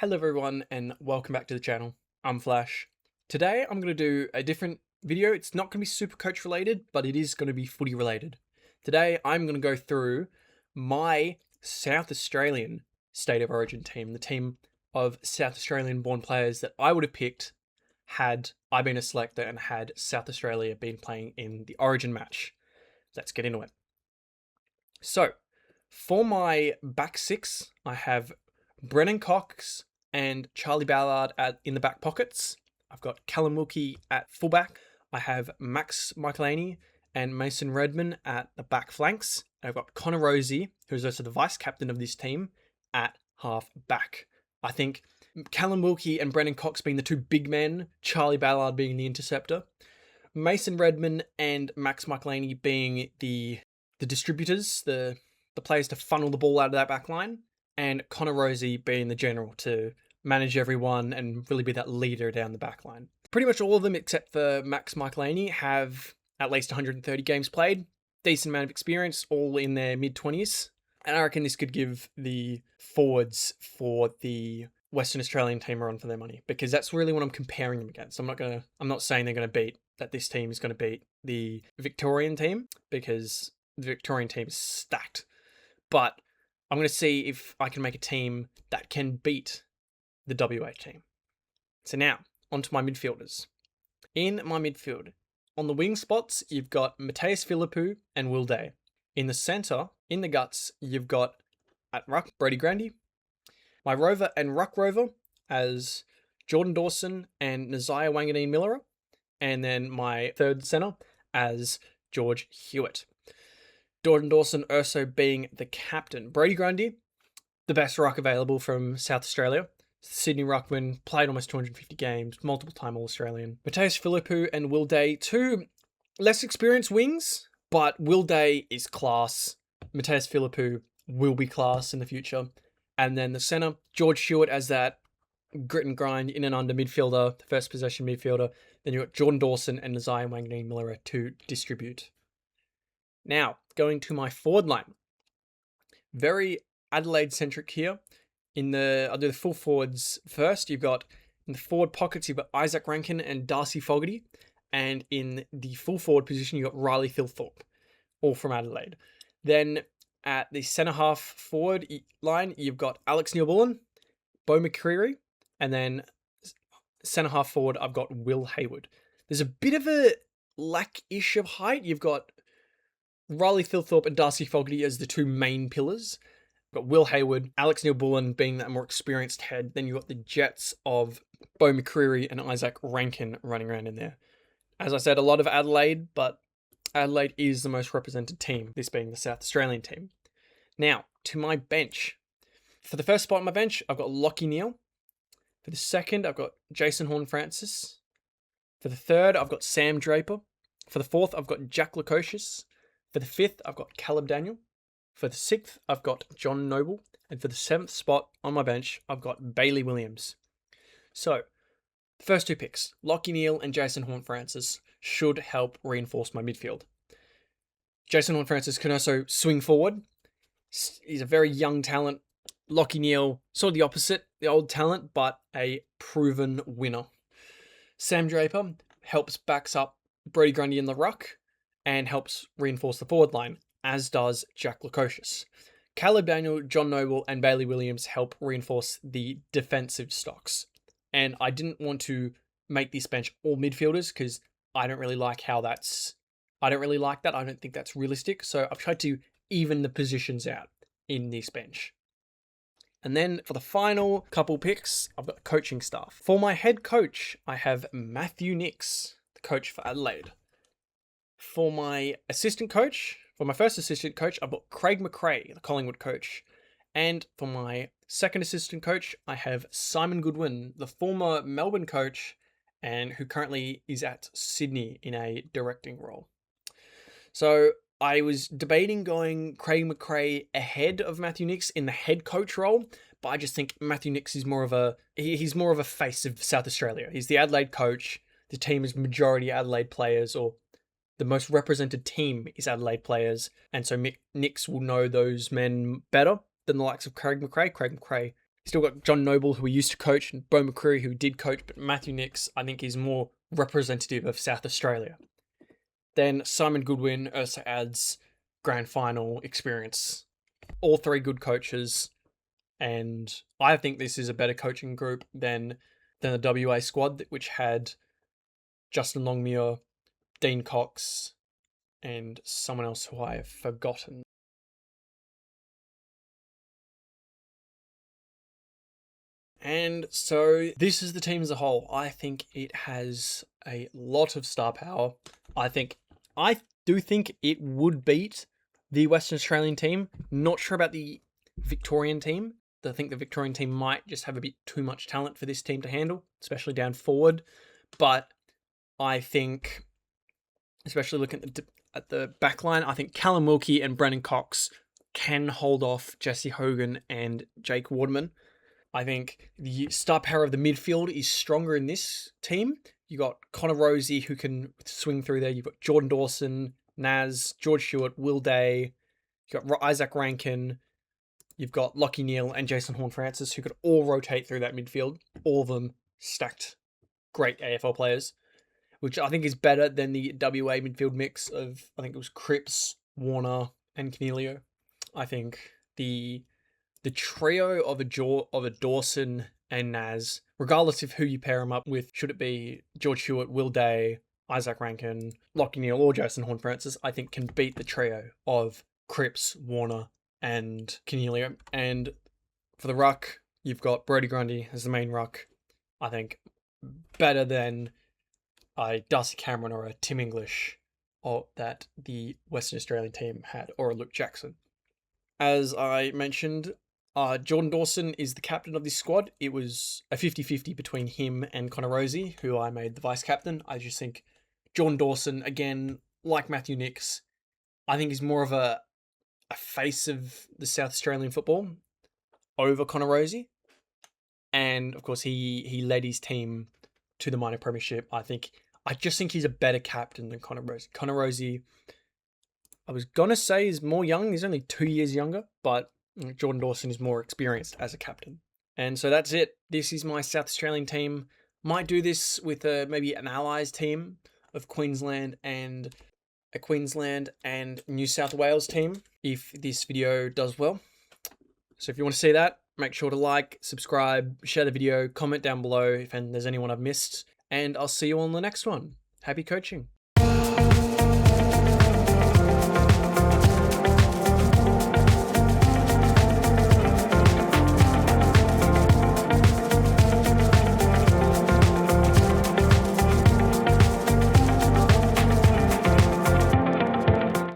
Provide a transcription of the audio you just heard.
Hello everyone and welcome back to the channel. I'm Flash. Today I'm going to do a different video. It's not going to be SuperCoach related, but it is going to be footy related. Today I'm going to go through my South Australian State of Origin team, the team of South Australian born players that I would have picked had I been a selector and had South Australia been playing in the Origin match. Let's get into it. So, for my back six, I have Brennan Cox and Charlie Ballard in the back pockets. I've got Callum Wilkie at fullback. I have Max Michelini and Mason Redman at the back flanks. And I've got Connor Rozee, who's also the vice captain of this team, at half back. I think Callum Wilkie and Brennan Cox being the two big men, Charlie Ballard being the interceptor, Mason Redman and Max Michelini being the distributors, the players to funnel the ball out of that back line, and Connor Rozee being the general to manage everyone and really be that leader down the back line. Pretty much all of them except for Max Michelini have at least 130 games played, decent amount of experience, all in their mid-20s. And I reckon this could give the forwards for the Western Australian team a run for their money, because that's really what I'm comparing them against. I'm not saying this team is going to beat the Victorian team, because the Victorian team is stacked. But I'm going to see if I can make a team that can beat the WA team. So now, onto my midfielders. In my midfield, on the wing spots, you've got Mattaes Philippou and Will Day. In the centre, in the guts, you've got, at ruck, Brodie Grundy. My rover and ruck rover as Jordan Dawson and Nasiah Wanganeen-Millera. And then my third centre as George Hewitt. Jordan Dawson also being the captain. Brodie Grundy, the best ruck available from South Australia. Sydney ruckman, played almost 250 games, multiple time All-Australian. Mattaes Philippou and Will Day, two less experienced wings, but Will Day is class. Mattaes Philippou will be class in the future. And then the centre, George Hewitt as that grit and grind in and under midfielder, first possession midfielder. Then you've got Jordan Dawson and Nasiah Wanganeen-Millera to distribute. Now, going to my forward line. Very Adelaide-centric here. I'll do the full forwards first. You've got, in the forward pockets, you've got Isaac Rankin and Darcy Fogarty. And in the full forward position, you've got Riley Thilthorpe, all from Adelaide. Then, at the centre half forward line, you've got Alex Neil-Bullen, Beau McCreery, and then centre half forward, I've got Will Hayward. There's a bit of a lack-ish of height. You've got Riley Thilthorpe and Darcy Fogarty as the two main pillars. You've got Will Hayward, Alex Neil-Bullen being that more experienced head. Then you've got the Jets of Beau McCreery and Isaac Rankin running around in there. As I said, a lot of Adelaide, but Adelaide is the most represented team, this being the South Australian team. Now, to my bench. For the first spot on my bench, I've got Lachie Neale. For the second, I've got Jason Horne-Francis. For the third, I've got Sam Draper. For the fourth, I've got Jack Lukosius. For the fifth, I've got Caleb Daniel. For the sixth, I've got John Noble. And for the seventh spot on my bench, I've got Bailey Williams. So, the first two picks, Lachie Neale and Jason Horne-Francis, should help reinforce my midfield. Jason Horne-Francis can also swing forward. He's a very young talent. Lachie Neale, sort of the opposite, the old talent, but a proven winner. Sam Draper backs up Brodie Grundy in the ruck and helps reinforce the forward line, as does Jack Lukosius. Caleb Daniel, John Noble, and Bailey Williams help reinforce the defensive stocks. And I didn't want to make this bench all midfielders because I don't really like that. I don't think that's realistic. So I've tried to even the positions out in this bench. And then for the final couple picks, I've got the coaching staff. For my head coach, I have Matthew Nicks, the coach for Adelaide. For my first assistant coach, I've got Craig McRae, the Collingwood coach. And for my second assistant coach, I have Simon Goodwin, the former Melbourne coach, and who currently is at Sydney in a directing role. So I was debating going Craig McRae ahead of Matthew Nicks in the head coach role, but I just think Matthew Nicks is more of a face of South Australia. He's the Adelaide coach. The team is majority Adelaide players, or the most represented team is Adelaide players, and so Nicks will know those men better than the likes of Craig McRae. Craig McRae Still got John Noble, who we used to coach, and Bo McCreary, who did coach, but Matthew Nicks, I think, is more representative of South Australia. Then Simon Goodwin also adds grand final experience. All three good coaches, and I think this is a better coaching group than the WA squad, which had Justin Longmuir, Dean Cox, and someone else who I have forgotten. And so this is the team as a whole. I think it has a lot of star power. I do think it would beat the Western Australian team. Not sure about the Victorian team. I think the Victorian team might just have a bit too much talent for this team to handle, especially down forward. But I think, especially looking at the back line, I think Callum Wilkie and Brennan Cox can hold off Jesse Hogan and Jake Waterman. I think the star power of the midfield is stronger in this team. You got Connor Rosie, who can swing through there. You've got Jordan Dawson, Naz, George Stewart, Will Day. You've got Isaac Rankin. You've got Lachie Neale and Jason Horne-Francis, who could all rotate through that midfield. All of them stacked great AFL players, which I think is better than the WA midfield mix of, I think it was Cripps, Warner, and Cornelio. I think the trio of a Dawson and Naz, regardless of who you pair them up with, should it be George Stewart, Will Day, Isaac Rankin, Lachie Neale, or Jason Horne-Francis, I think can beat the trio of Cripps, Warner, and Cornelio. And for the ruck, you've got Brodie Grundy as the main ruck. I think better than a Darcy Cameron or a Tim English or that the Western Australian team had, or a Luke Jackson. As I mentioned, Jordan Dawson is the captain of this squad. It was a 50-50 between him and Connor Rosie, who I made the vice captain. I just think Jordan Dawson, again, like Matthew Nicks, I think is more of a face of the South Australian football over Connor Rosie. And, of course, he led his team to the minor premiership. I just think he's a better captain than Connor Rosie. Connor Rosie, I was going to say, is more young. He's only 2 years younger, but Jordan Dawson is more experienced as a captain. And so that's it. This is my South Australian team. Might do this with maybe an Allies team of Queensland and New South Wales team if this video does well. So if you want to see that, make sure to like, subscribe, share the video, comment down below if there's anyone I've missed, and I'll see you on the next one. Happy coaching.